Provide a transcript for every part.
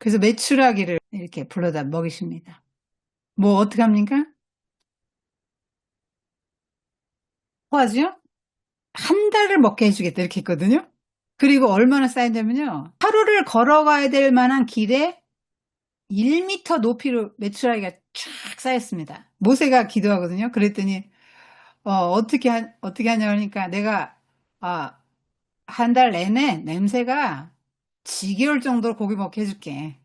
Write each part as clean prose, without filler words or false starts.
그래서 메추라기를 이렇게 불러다 먹이십니다. 뭐 어떻게 합니까? 호하죠? 한 달을 먹게 해주겠다 이렇게 했거든요. 그리고 얼마나 쌓인다면요. 하루를 걸어가야 될 만한 길에 1m 높이로 메추라기가 쫙 쌓였습니다. 모세가 기도하거든요. 그랬더니 어떻게 하냐 하니까 내가 한 달 내내 냄새가 지겨울 정도로 고기 먹게 해줄게.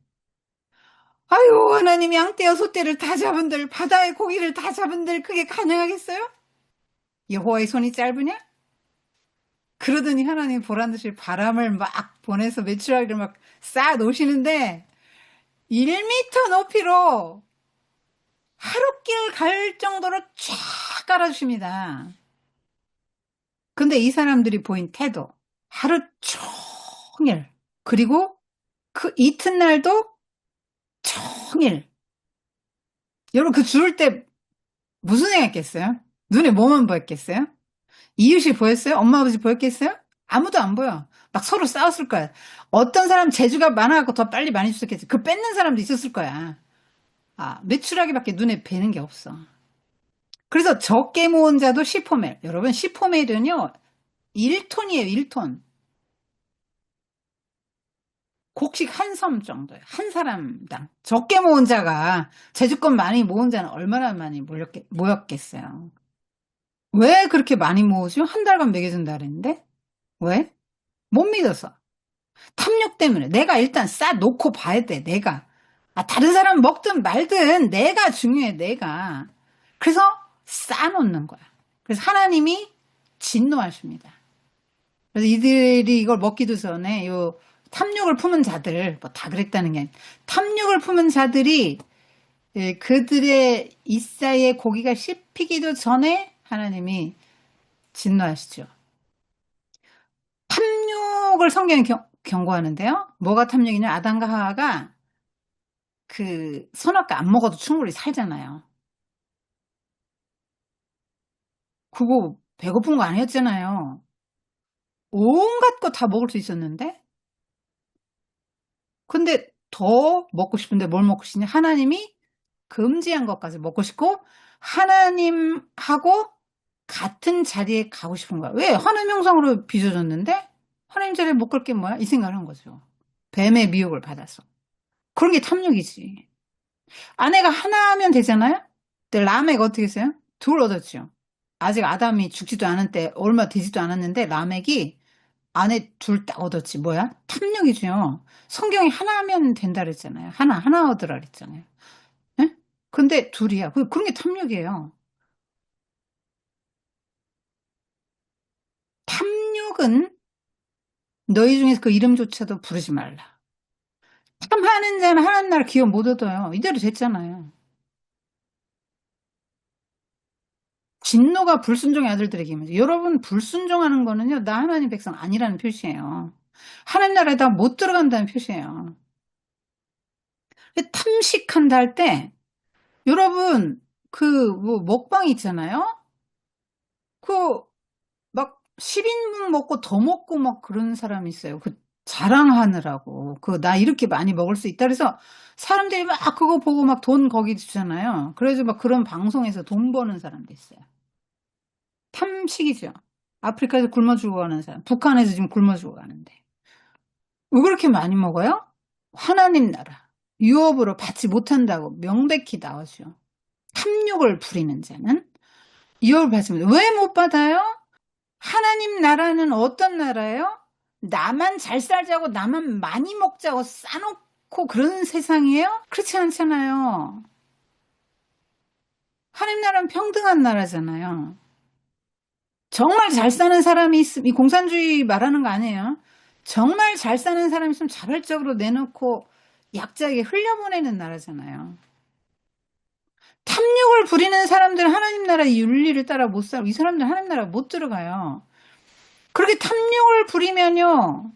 아유 하나님 양떼와 소떼를 다 잡은들 바다의 고기를 다 잡은들 그게 가능하겠어요? 여호와의 손이 짧으냐? 그러더니 하나님 보란듯이 바람을 막 보내서 메추라기를 막 쌓아 놓으시는데 1m 높이로 하룻길 갈 정도로 쫙 깔아주십니다. 근데 이 사람들이 보인 태도 하루 종일 그리고 그 이튿날도 종일 여러분 그 죽을 때 무슨 생각했겠어요? 눈에 뭐만 보였겠어요? 이웃이 보였어요? 엄마 아버지 보였겠어요? 아무도 안 보여. 막 서로 싸웠을 거야. 어떤 사람 재주가 많아갖고 더 빨리 많이 주셨겠지. 그 뺏는 사람도 있었을 거야. 메추라기밖에 눈에 뵈는 게 없어. 그래서 적게 모은 자도 시포멜. 여러분 시포멜은요 1톤이에요. 1톤. 곡식 한 섬 정도예요. 한 사람당. 적게 모은 자가 제주권 많이 모은 자는 얼마나 많이 모였겠어요. 왜 그렇게 많이 모으죠? 한 달간 먹여준다 그랬는데? 왜? 못 믿어서. 탐욕 때문에. 내가 일단 싸놓고 봐야 돼. 내가. 다른 사람 먹든 말든 내가 중요해. 내가. 그래서 싸놓는 거야. 그래서 하나님이 진노하십니다. 그래서 이들이 이걸 먹기도 전에 요 탐욕을 품은 자들, 뭐 다 그랬다는 게 아니라 탐욕을 품은 자들이 그들의 이사이의 고기가 씹히기도 전에 하나님이 진노하시죠. 탐욕을 성경이 경고하는데요. 뭐가 탐욕이냐? 아담과 하와가 그 선악과 안 먹어도 충분히 살잖아요. 그거 배고픈 거 아니었잖아요. 온갖 거 다 먹을 수 있었는데 근데 더 먹고 싶은데 뭘 먹고 싶냐? 하나님이 금지한 것까지 먹고 싶고 하나님하고 같은 자리에 가고 싶은 거야. 왜? 하나님 형상으로 빚어졌는데 하나님 자리에 못 갈 게 뭐야? 이 생각을 한 거죠. 뱀의 미혹을 받아서. 그런 게 탐욕이지. 아내가 하나면 되잖아요? 근데 라멕 어떻게 했어요? 둘 얻었죠. 아직 아담이 죽지도 않은 때 얼마 되지도 않았는데 라멕이 아내 둘 딱 얻었지. 뭐야? 탐욕이죠. 성경이 하나면 된다 그랬잖아요. 하나 얻으라 그랬잖아요. 예? 근데 둘이야. 그런 게 탐욕이에요. 탐욕은 너희 중에서 그 이름조차도 부르지 말라. 탐하는 자는 하나님 나라 기업 못 얻어요. 이대로 됐잖아요. 진노가 불순종의 아들들에게 임하죠. 여러분 불순종하는 거는요. 나 하나님 백성 아니라는 표시예요. 하나님 나라에 다 못 들어간다는 표시예요. 탐식한다 할 때 여러분 그 뭐 먹방 있잖아요. 그 막 10인분 먹고 더 먹고 막 그런 사람이 있어요. 그 자랑하느라고. 나 이렇게 많이 먹을 수 있다. 그래서 사람들이 막 그거 보고 막 돈 거기 주잖아요. 그래서 막 그런 방송에서 돈 버는 사람도 있어요. 탐식이죠. 아프리카에서 굶어 죽어가는 사람. 북한에서 지금 굶어 죽어가는데. 왜 그렇게 많이 먹어요? 하나님 나라. 유업으로 받지 못한다고 명백히 나오죠. 탐욕을 부리는 자는 유업을 받지 못해요. 왜 못 받아요? 하나님 나라는 어떤 나라예요? 나만 잘 살자고 나만 많이 먹자고 싸놓고 그런 세상이에요? 그렇지 않잖아요. 하나님 나라는 평등한 나라잖아요. 정말 잘 사는 사람이 있으면 이 공산주의 말하는 거 아니에요. 정말 잘 사는 사람이 있으면 자발적으로 내놓고 약자에게 흘려보내는 나라잖아요. 탐욕을 부리는 사람들은 하나님 나라 윤리를 따라 못 살고 이 사람들은 하나님 나라 못 들어가요. 그렇게 탐욕을 부리면요.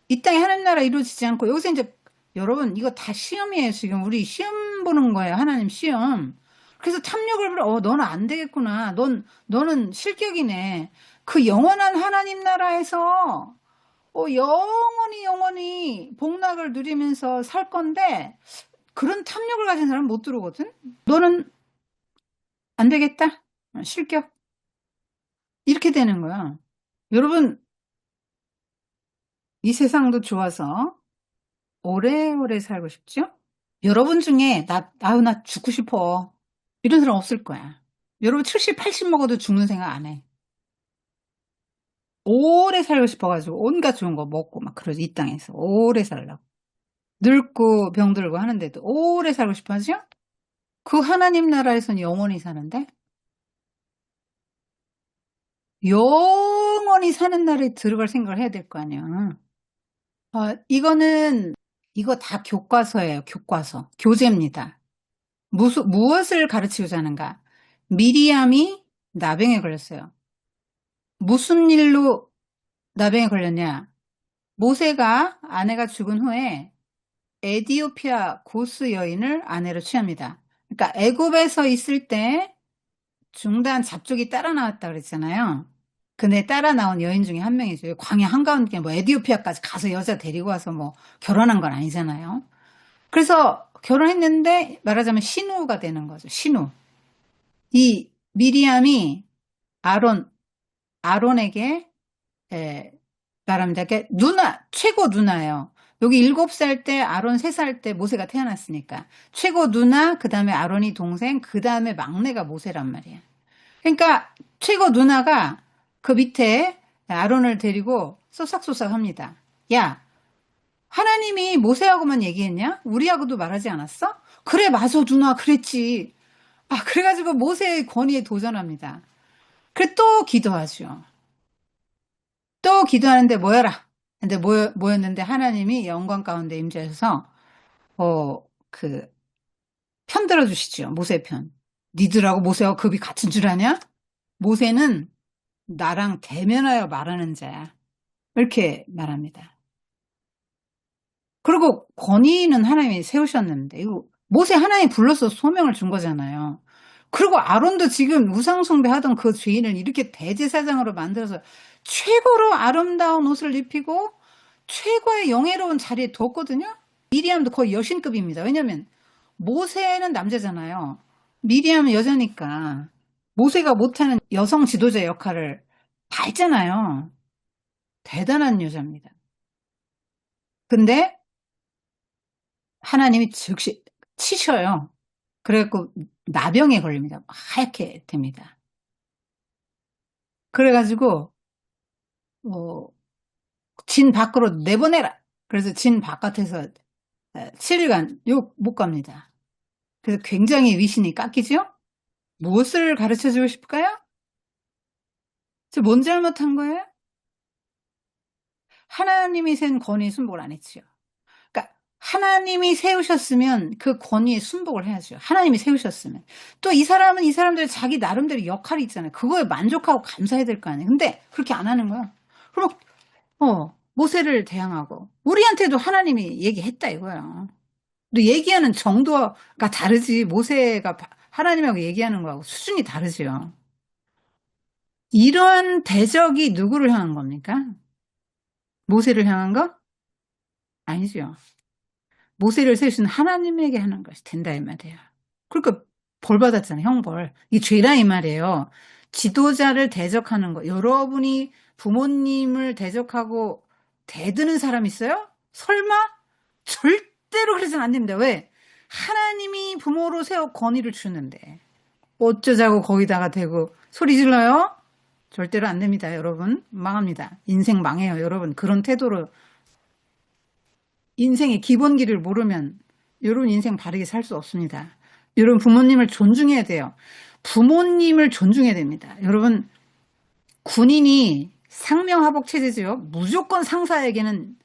이 땅에 하나님 나라 이루어지지 않고 여기서 이제 여러분 이거 다 시험이에요. 지금 우리 시험 보는 거예요. 하나님 시험. 그래서 탐욕을 부려 너는 안 되겠구나. 너는 실격이네. 그 영원한 하나님 나라에서 영원히 복락을 누리면서 살 건데 그런 탐욕을 가진 사람은 못 들어오거든. 너는 안 되겠다. 실격. 이렇게 되는 거야. 여러분, 이 세상도 좋아서 오래오래 살고 싶죠? 여러분 중에 나 죽고 싶어. 이런 사람 없을 거야. 여러분 70, 80 먹어도 죽는 생각 안 해. 오래 살고 싶어가지고 온갖 좋은 거 먹고 막 그러지, 이 땅에서. 오래 살라고. 늙고 병들고 하는데도 오래 살고 싶어 하죠? 그 하나님 나라에서는 영원히 사는데? 영원히 사는 날에 들어갈 생각을 해야 될 거 아니야. 이거 다 교과서예요, 교과서. 교재입니다. 무엇을 가르치고자 하는가? 미리암이 나병에 걸렸어요. 무슨 일로 나병에 걸렸냐? 모세가 아내가 죽은 후에 에디오피아 고스 여인을 아내로 취합니다. 그러니까 애굽에서 있을 때 중단 잡족이 따라 나왔다 그랬잖아요. 근데 따라 나온 여인 중에 한 명이죠. 광야 한가운데 뭐 에디오피아까지 가서 여자 데리고 와서 뭐 결혼한 건 아니잖아요. 그래서 결혼했는데 말하자면 신우가 되는 거죠. 신우. 이 미리암이 아론에게 말합니다. 그러니까 최고 누나예요. 여기 7살 때 아론 3살 때 모세가 태어났으니까 최고 누나, 그 다음에 아론이 동생, 그 다음에 막내가 모세란 말이야. 그러니까 최고 누나가 그 밑에 아론을 데리고 쏘싹쏘싹 합니다. 야, 하나님이 모세하고만 얘기했냐? 우리하고도 말하지 않았어? 그래, 맞아, 누나, 그랬지. 그래가지고 모세의 권위에 도전합니다. 그래, 또 기도하죠. 또 기도하는데 모여라. 근데 모였는데 하나님이 영광 가운데 임재해서, 편 들어주시죠. 모세 편. 니들하고 모세하고 급이 같은 줄 아냐? 모세는 나랑 대면하여 말하는 자야. 이렇게 말합니다. 그리고 권위는 하나님이 세우셨는데, 이거 모세 하나님이 불러서 소명을 준 거잖아요. 그리고 아론도 지금 우상숭배 하던 그 죄인을 이렇게 대제사장으로 만들어서 최고로 아름다운 옷을 입히고 최고의 영예로운 자리에 뒀거든요. 미리암도 거의 여신급입니다. 왜냐면 모세는 남자잖아요. 미리암은 여자니까 모세가 못하는 여성 지도자 역할을 다 했잖아요. 대단한 여자입니다. 근데 하나님이 즉시 치셔요. 그래갖고 나병에 걸립니다. 하얗게 됩니다. 그래가지고 진 밖으로 내보내라. 그래서 진 바깥에서 7일간 욕 못 갑니다. 그래서 굉장히 위신이 깎이죠? 무엇을 가르쳐 주고 싶을까요? 저 뭔 잘못한 거예요? 하나님이 센 권위에 순복을 안 했지요. 그러니까 하나님이 세우셨으면 그 권위에 순복을 해야죠. 하나님이 세우셨으면. 또 이 사람은 이 사람들 자기 나름대로 역할이 있잖아요. 그거에 만족하고 감사해야 될 거 아니에요. 근데 그렇게 안 하는 거야. 그럼 모세를 대항하고 우리한테도 하나님이 얘기했다 이거야. 근데 얘기하는 정도가 다르지. 모세가 하나님하고 얘기하는 거하고 수준이 다르죠. 이런 대적이 누구를 향한 겁니까? 모세를 향한 거? 아니죠. 모세를 세우신 하나님에게 하는 것이 된다 이 말이에요. 그러니까 벌 받았잖아요. 형벌. 이게 죄라 이 말이에요. 지도자를 대적하는 거. 여러분이 부모님을 대적하고 대드는 사람 있어요? 설마? 절대로 그래서는 안 됩니다. 왜? 하나님이 부모로 세워 권위를 주는데 어쩌자고 거기다가 대고 소리 질러요? 절대로 안 됩니다. 여러분. 망합니다. 인생 망해요. 여러분. 그런 태도로 인생의 기본기를 모르면 여러분 인생 바르게 살 수 없습니다. 여러분 부모님을 존중해야 돼요. 부모님을 존중해야 됩니다. 여러분 군인이 상명하복 체제죠. 무조건 상사에게는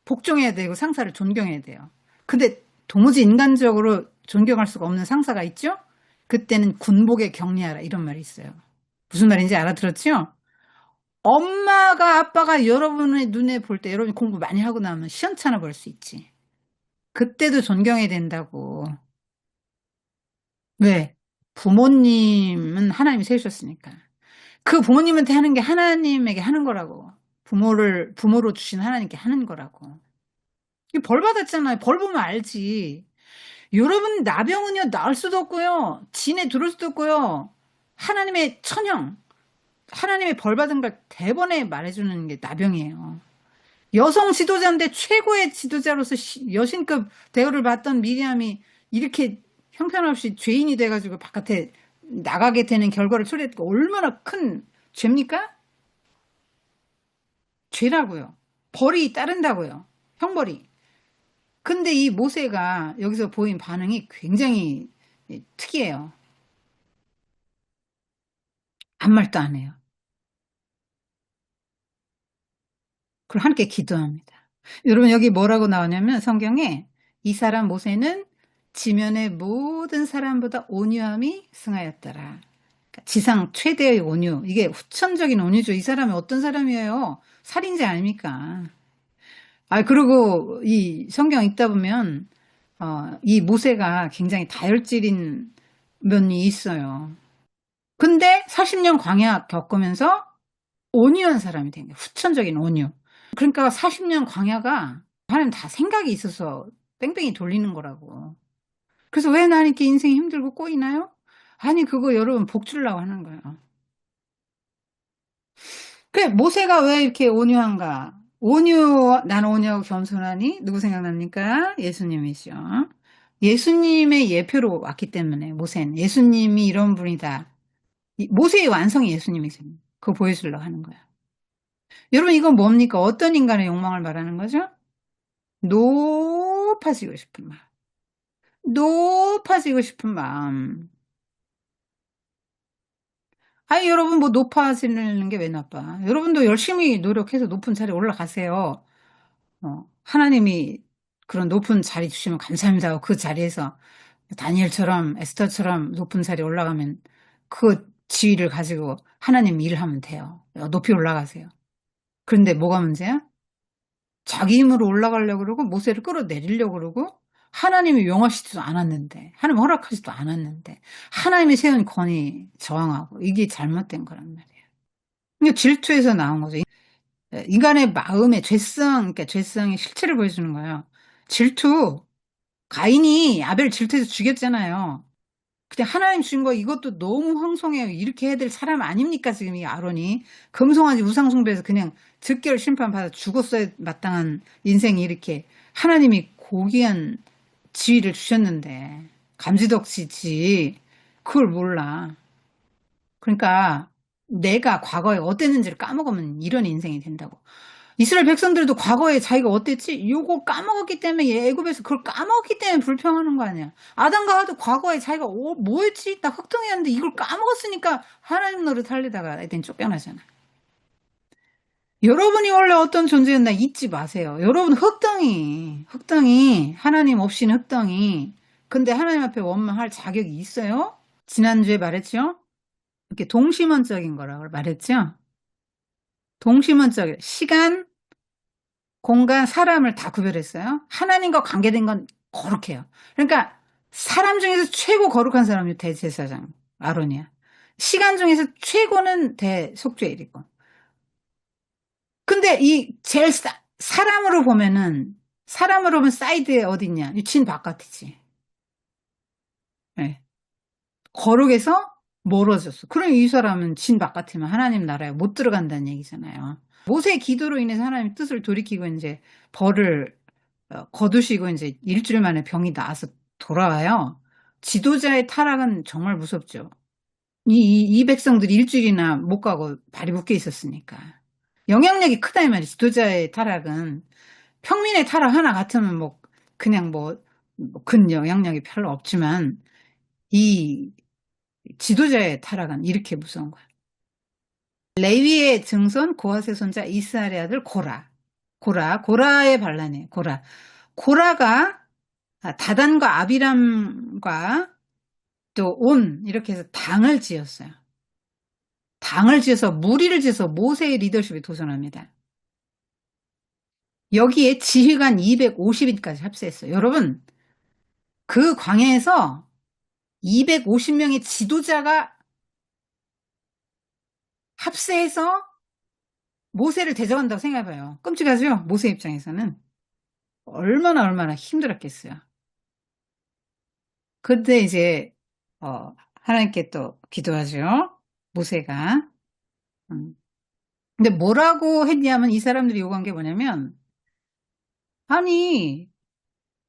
복종해야 되고 상사를 존경해야 돼요. 근데 도무지 인간적으로 존경할 수가 없는 상사가 있죠? 그때는 군복에 격리하라 이런 말이 있어요. 무슨 말인지 알아들었죠? 엄마가 아빠가 여러분의 눈에 볼 때 여러분이 공부 많이 하고 나면 시원찮아 볼 수 있지. 그때도 존경해야 된다고. 왜? 부모님은 하나님이 세우셨으니까. 그 부모님한테 하는 게 하나님에게 하는 거라고. 부모로 주신 하나님께 하는 거라고. 이벌 받았잖아요. 벌 보면 알지. 여러분, 나병은요, 나을 수도 없고요. 진에 들을 수도 없고요. 하나님의 천형, 하나님의 벌 받은 걸 대번에 말해주는 게 나병이에요. 여성 지도자인데 최고의 지도자로서 여신급 대우를 받던 미리암이 이렇게 형편없이 죄인이 돼가지고 바깥에 나가게 되는 결과를 초래했고 얼마나 큰 죄입니까? 죄라고요. 벌이 따른다고요. 형벌이. 근데 이 모세가 여기서 보인 반응이 굉장히 특이해요. 아무 말도 안 해요. 그리고 함께 기도합니다. 여러분, 여기 뭐라고 나오냐면 성경에 이 사람 모세는 지면의 모든 사람보다 온유함이 승하였더라. 그러니까 지상 최대의 온유. 이게 후천적인 온유죠. 이 사람이 어떤 사람이에요? 살인자 아닙니까? 그리고 이 성경 읽다 보면 이 모세가 굉장히 다혈질인 면이 있어요. 근데 40년 광야 겪으면서 온유한 사람이 된 거예요. 후천적인 온유. 그러니까 40년 광야가 하나님 다 생각이 있어서 뺑뺑이 돌리는 거라고. 그래서 왜 나는 이렇게 인생이 힘들고 꼬이나요? 아니, 그거 여러분 복 주려고 하는 거예요. 그래, 모세가 왜 이렇게 온유한가? 나는 온유하고 겸손하니? 누구 생각납니까? 예수님이죠. 예수님의 예표로 왔기 때문에 모세는 예수님이 이런 분이다. 모세의 완성이 예수님이세요. 그거 보여주려고 하는 거야. 여러분, 이건 뭡니까? 어떤 인간의 욕망을 말하는 거죠? 높아지고 싶은 마음. 높아지고 싶은 마음. 여러분, 뭐 높아지는 게 왜 나빠? 여러분도 열심히 노력해서 높은 자리에 올라가세요. 하나님이 그런 높은 자리 주시면 감사합니다 하고 그 자리에서 다니엘처럼 에스더처럼 높은 자리에 올라가면 그 지위를 가지고 하나님 일을 하면 돼요. 높이 올라가세요. 그런데 뭐가 문제야? 자기 힘으로 올라가려고 그러고 모세를 끌어내리려고 그러고 하나님이 용하시지도 않았는데 하나님 허락하지도 않았는데 하나님이 세운 권위 저항하고 이게 잘못된 거란 말이에요. 이게 질투에서 나온 거죠. 인간의 마음의 그러니까 죄성의 실체를 보여주는 거예요. 질투. 가인이 아벨 질투해서 죽였잖아요. 그냥 하나님 주신 거 이것도 너무 황송해요. 이렇게 해야 될 사람 아닙니까? 지금 이 아론이 금송아지 우상숭배해서 그냥 즉결 심판 받아 죽었어야 마땅한 인생이 이렇게 하나님이 고귀한 지위를 주셨는데 감지덕지지 그걸 몰라. 그러니까 내가 과거에 어땠는지를 까먹으면 이런 인생이 된다고. 이스라엘 백성들도 과거에 자기가 어땠지? 요거 까먹었기 때문에 애굽에서 그걸 까먹었기 때문에 불평하는 거 아니야. 아담과 하와도 과거에 자기가 뭐였지? 나 흑동이었는데 이걸 까먹었으니까 하나님 노릇 하려다가 애들이 쫓겨나잖아. 여러분이 원래 어떤 존재였나 잊지 마세요. 여러분 흑덩이 하나님 없이는 흑덩이. 근데 하나님 앞에 원망할 자격이 있어요? 지난주에 말했죠? 이렇게 동시먼적인 거라고 말했죠? 동시먼적 시간, 공간, 사람을 다 구별했어요. 하나님과 관계된 건 거룩해요. 그러니까 사람 중에서 최고 거룩한 사람이 대제사장 아론이야. 시간 중에서 최고는 대속죄일이고. 근데 이 제일 사람으로 보면 사이드에 어딨냐? 진 바깥이지. 네. 거룩에서 멀어졌어. 그럼 이 사람은 진 바깥이면 하나님 나라에 못 들어간다는 얘기잖아요. 모세의 기도로 인해서 하나님 뜻을 돌이키고 이제 벌을 거두시고 이제 일주일 만에 병이 나아서 돌아와요. 지도자의 타락은 정말 무섭죠. 이 백성들이 일주일이나 못 가고 발이 묶여 있었으니까. 영향력이 크다 이 말이에요. 지도자의 타락은. 평민의 타락 하나 같으면 뭐 그냥 근 영향력이 별로 없지만 이 지도자의 타락은 이렇게 무서운 거야. 레위의 증손 고핫의 손자 이스라엘의 아들 고라의 반란이에요. 고라가 다단과 아비람과 또 온 이렇게 해서 당을 지었어요. 당을 지어서 무리를 지어서 모세의 리더십에 도전합니다. 여기에 지휘관 250인까지 합세했어요. 여러분 그 광야에서 250명의 지도자가 합세해서 모세를 대적한다고 생각해봐요. 끔찍하죠? 모세 입장에서는. 얼마나 힘들었겠어요. 그때 이제, 하나님께 또 기도하죠. 모세가. 음. 근데 뭐라고 했냐면 이 사람들이 요구한 게 뭐냐면, 아니,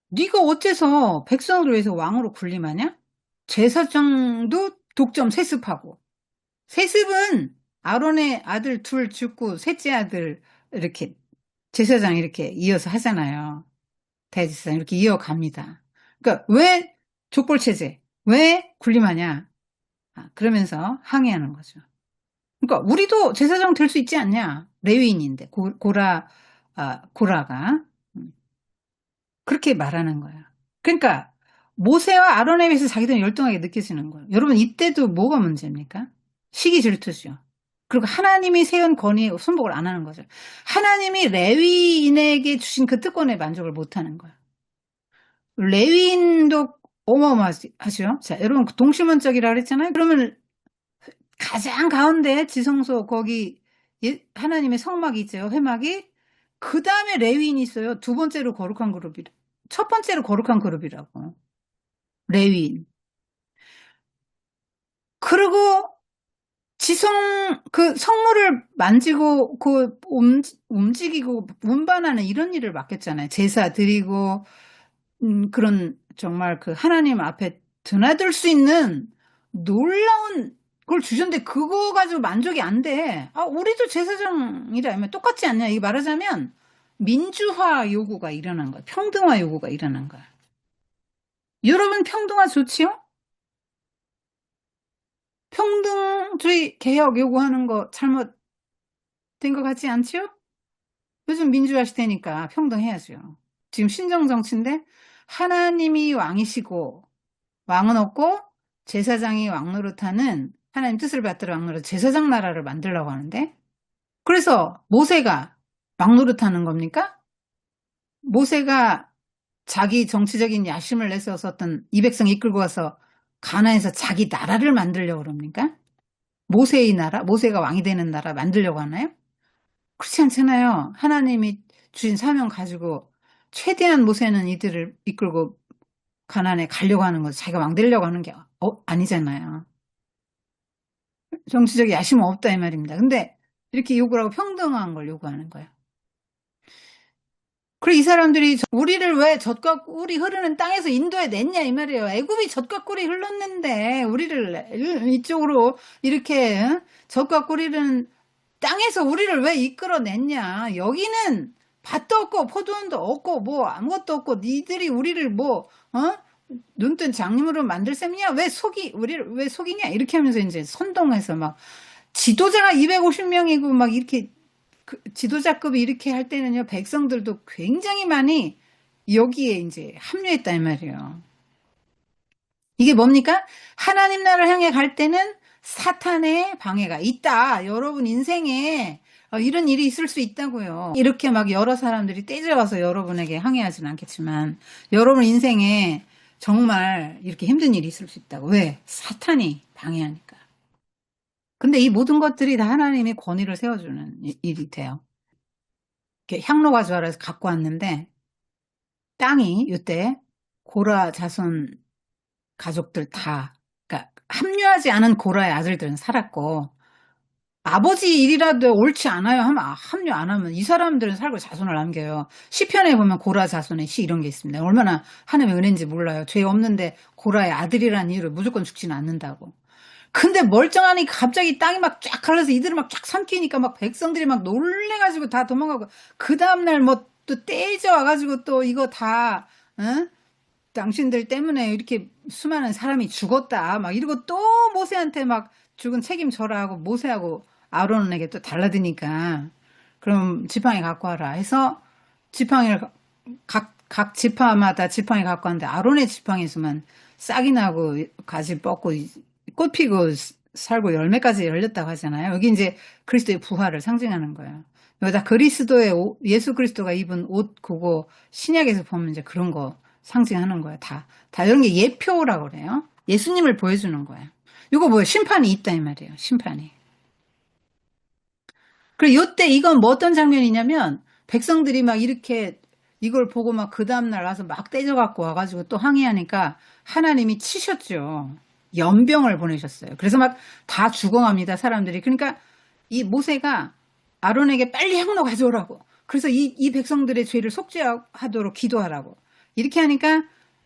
네가 어째서 백성을 위해서 왕으로 군림하냐? 제사장도 독점 세습하고. 세습은 아론의 아들 둘 죽고 셋째 아들 이렇게 제사장 이렇게 이어서 하잖아요. 대제사장 이렇게 이어갑니다. 그러니까 왜 족벌체제, 왜 군림하냐? 그러면서 항의하는 거죠. 그러니까 우리도 제사장 될 수 있지 않냐? 레위인인데 고라가 그렇게 말하는 거예요. 그러니까 모세와 아론에 비해서 자기들은 열등하게 느껴지는 거예요. 여러분 이때도 뭐가 문제입니까? 시기 질투죠. 그리고 하나님이 세운 권위에 순복을 안 하는 거죠. 하나님이 레위인에게 주신 그 특권에 만족을 못 하는 거예요. 레위인도 어마어마하죠. 자, 여러분 동시문짝이라 그랬잖아요. 그러면 가장 가운데 지성소 거기 하나님의 성막이 있죠. 회막이. 그 다음에 레위인이 있어요. 두 번째로 거룩한 그룹이. 첫 번째로 거룩한 그룹이라고. 레위인. 그리고 그 성물을 만지고 그 움직이고 운반하는 이런 일을 맡겼잖아요. 제사 드리고 그런 정말 그 하나님 앞에 드나들 수 있는 놀라운 걸 주셨는데 그거 가지고 만족이 안 돼. 우리도 제사장이라면 똑같지 않냐. 이게 말하자면 민주화 요구가 일어난 거야. 평등화 요구가 일어난 거야. 여러분 평등화 좋지요? 평등주의 개혁 요구하는 거 잘못된 것 같지 않지요? 요즘 민주화 시대니까 평등해야죠. 지금 신정정치인데 하나님이 왕이시고 왕은 없고 제사장이 왕 노릇하는 하나님 뜻을 받들어 왕 노릇 제사장 나라를 만들려고 하는데 그래서 모세가 왕 노릇하는 겁니까? 모세가 자기 정치적인 야심을 내세워서 어떤 이 백성 이끌고 가서 가나안에서 자기 나라를 만들려고 그럽니까? 모세의 나라, 모세가 왕이 되는 나라 만들려고 하나요? 그렇지 않잖아요. 하나님이 주신 사명 가지고 최대한 모세는 이들을 이끌고 가나안에 가려고 하는 거죠. 자기가 왕 되려고 하는 게 아니잖아요. 정치적 야심은 없다 이 말입니다. 근데 이렇게 요구를 하고 평등한 걸 요구하는 거예요. 그리고 이 사람들이 우리를 왜 젖과 꿀이 흐르는 땅에서 인도에 냈냐 이 말이에요. 애굽이 젖과 꿀이 흘렀는데 우리를 이쪽으로 이렇게 젖과 꿀이 흐르는 땅에서 우리를 왜 이끌어냈냐. 여기는 밭도 없고 포도원도 없고 뭐 아무것도 없고 니들이 우리를 눈뜬 장님으로 만들 셈이냐? 우리를 왜 속이냐? 이렇게 하면서 이제 선동해서 막 지도자가 250명이고 막 이렇게 지도자급이 이렇게 할 때는요, 백성들도 굉장히 많이 여기에 이제 합류했다 이 말이에요. 이게 뭡니까? 하나님 나라를 향해 갈 때는 사탄의 방해가 있다. 여러분 인생에 이런 일이 있을 수 있다고요. 이렇게 막 여러 사람들이 떼져와서 여러분에게 항해하지는 않겠지만 여러분 인생에 정말 이렇게 힘든 일이 있을 수 있다고. 왜? 사탄이 방해하니까. 근데 이 모든 것들이 다 하나님의 권위를 세워주는 일이 돼요. 이렇게 향로가 주하라서 갖고 왔는데 땅이 이때 고라 자손 가족들 다 그러니까 합류하지 않은 고라의 아들들은 살았고 아버지 일이라도 옳지 않아요 하면 합류 안 하면 이 사람들은 살고 자손을 남겨요. 시편에 보면 고라 자손의 시 이런 게 있습니다. 얼마나 하나님의 은혜인지 몰라요. 죄 없는데 고라의 아들이라는 이유로 무조건 죽지는 않는다고. 근데 멀쩡하니 갑자기 땅이 막 쫙 갈라서 이들을 막 쫙 삼키니까 막 백성들이 막 놀래가지고 다 도망가고 그 다음날 뭐 또 떼져 와가지고 또 이거 다 응? 당신들 때문에 이렇게 수많은 사람이 죽었다 막 이러고 또 모세한테 막 죽은 책임져라 하고 모세하고 아론에게 또 달라드니까 그럼 지팡이 갖고 와라 해서 지팡이를 각 지파마다 지팡이 갖고 왔는데 아론의 지팡이에서만 싹이 나고 가지 뻗고 꽃 피고 살고 열매까지 열렸다고 하잖아요. 여기 이제 그리스도의 부활을 상징하는 거예요. 여기다 그리스도의 예수 그리스도가 입은 옷 그거 신약에서 보면 이제 그런 거 상징하는 거예요. 다 이런 게 예표라고 그래요. 예수님을 보여주는 거예요. 이거 뭐예요? 심판이 있다 이 말이에요. 심판이. 그리고 요때 이건 뭐 어떤 장면이냐면 백성들이 막 이렇게 이걸 보고 막 그 다음날 와서 막 떼져갖고 와가지고 또 항의하니까 하나님이 치셨죠. 연병을 보내셨어요. 그래서 막 다 죽어갑니다, 사람들이. 그러니까 이 모세가 아론에게 빨리 향로 가져오라고. 그래서 이 백성들의 죄를 속죄하도록 기도하라고. 이렇게 하니까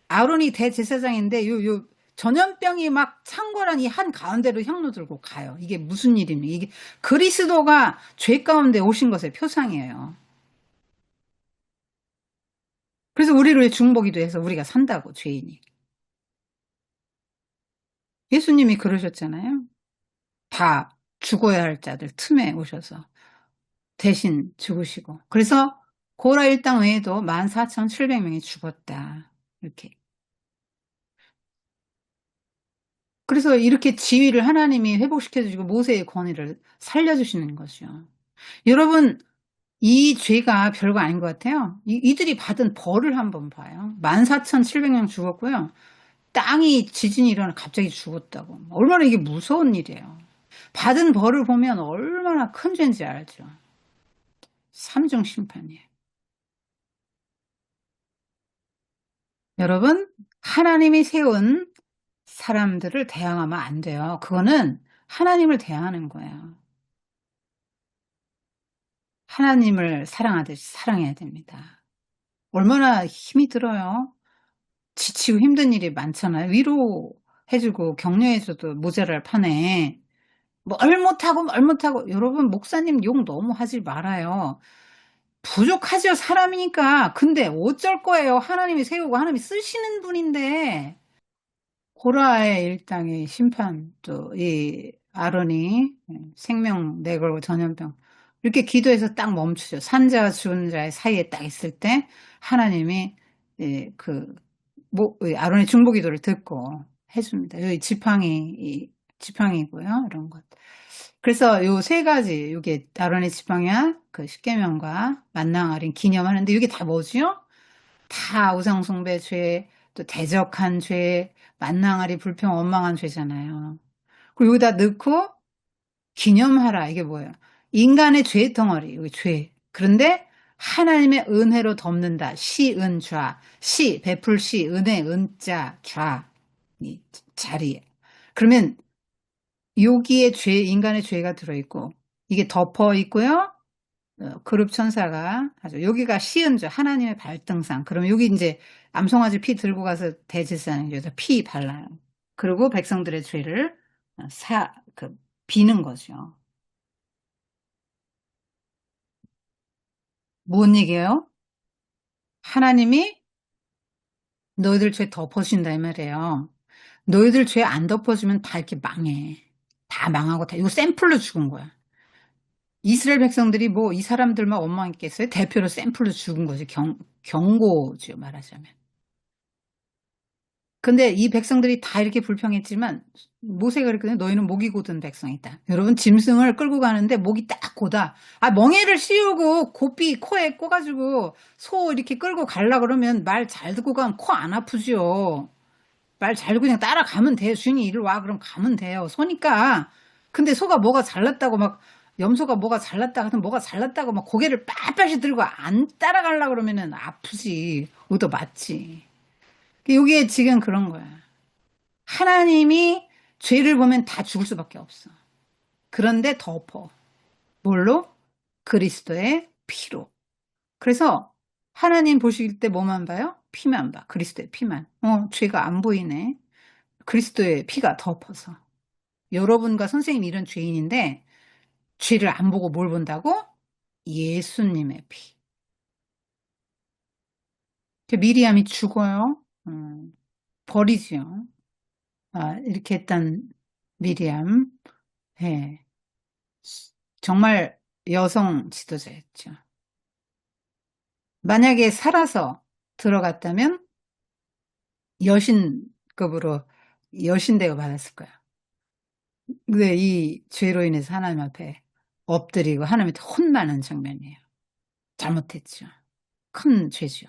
아론이 대제사장인데 요 전염병이 막 창궐한 이 한 가운데로 향로 들고 가요. 이게 무슨 일입니까? 이게 그리스도가 죄 가운데 오신 것의 표상이에요. 그래서 우리를 왜 중보기도 해서 우리가 산다고, 죄인이. 예수님이 그러셨잖아요. 다 죽어야 할 자들 틈에 오셔서 대신 죽으시고. 그래서 고라 일당 외에도 14,700명이 죽었다. 이렇게. 그래서 이렇게 지위를 하나님이 회복시켜주시고 모세의 권위를 살려주시는 거죠. 여러분, 이 죄가 별거 아닌 것 같아요. 이들이 받은 벌을 한번 봐요. 14,700명 죽었고요. 땅이 지진이 일어나 갑자기 죽었다고. 얼마나 이게 무서운 일이에요. 받은 벌을 보면 얼마나 큰 죄인지 알죠. 삼중 심판이에요. 여러분, 하나님이 세운 사람들을 대항하면 안 돼요. 그거는 하나님을 대항하는 거예요. 하나님을 사랑하듯이 사랑해야 됩니다. 얼마나 힘이 들어요. 지치고 힘든 일이 많잖아요. 위로해주고 격려해줘도 모자랄 판에 뭘 못하고 여러분 목사님 욕 너무 하지 말아요. 부족하죠, 사람이니까. 근데 어쩔 거예요. 하나님이 세우고 하나님이 쓰시는 분인데. 고라의 일당의 심판, 또 이 아론이 생명 내걸고 전염병 이렇게 기도해서 딱 멈추죠. 산자와 죽은 자의 사이에 딱 있을 때 하나님이 아론의 중보기도를 듣고 해줍니다. 여기 지팡이고요, 이런 것. 그래서 요 세 가지, 요게 아론의 지팡이와 그 십계명과 만나가린 기념하는데 이게 다 뭐지요? 다 우상숭배 죄, 또 대적한 죄, 만나가리 불평 원망한 죄잖아요. 그리고 여기다 넣고 기념하라. 이게 뭐예요? 인간의 죄 덩어리, 이게 죄. 그런데 하나님의 은혜로 덮는다. 시은좌. 시, 베풀 시, 은혜, 은자, 좌. 이 자리에. 그러면 여기에 인간의 죄가 들어있고, 이게 덮어 있고요. 그룹 천사가 하죠. 여기가 시은좌, 하나님의 발등상. 그럼 여기 이제 암송아지 피 들고 가서 대제사장이 여기서 피 발라요. 그리고 백성들의 죄를 비는 거죠. 뭔 얘기예요? 하나님이 너희들 죄 덮어주신다 이 말이에요. 너희들 죄 안 덮어주면 다 이렇게 망해. 다 망하고 다 이거 샘플로 죽은 거야. 이스라엘 백성들이 뭐 이 사람들만 원망했겠어요? 대표로 샘플로 죽은 거지. 경고죠, 말하자면. 근데 이 백성들이 다 이렇게 불평했지만 모세가 그랬거든요. 너희는 목이 곧은 백성이다. 여러분, 짐승을 끌고 가는데 목이 딱 고다. 멍에를 씌우고 고삐 코에 꽂아가지고 소 이렇게 끌고 가려 그러면 말 잘 듣고 가면 코 안 아프죠. 말 잘 듣고 그냥 따라가면 돼요. 주인이 이리 와 그럼 가면 돼요. 소니까. 근데 소가 뭐가 잘났다고 막 염소가 뭐가 잘났다 하든 뭐가 잘났다고 막 고개를 빳빳이 들고 안 따라가려 그러면은 아프지. 얻어 맞지. 여기에 지금 그런 거야. 하나님이 죄를 보면 다 죽을 수밖에 없어. 그런데 덮어. 뭘로? 그리스도의 피로. 그래서 하나님 보실 때 뭐만 봐요? 피만 봐. 그리스도의 피만. 죄가 안 보이네. 그리스도의 피가 덮어서. 여러분과 선생님이 이런 죄인인데 죄를 안 보고 뭘 본다고? 예수님의 피. 미리암이 죽어요. 버리지요. 이렇게 했던 미리암. 예. 정말 여성 지도자였죠. 만약에 살아서 들어갔다면 여신급으로 여신 대우 받았을 거야. 근데 이 죄로 인해서 하나님 앞에 엎드리고 하나님한테 혼나는 장면이에요. 잘못했죠. 큰 죄죠.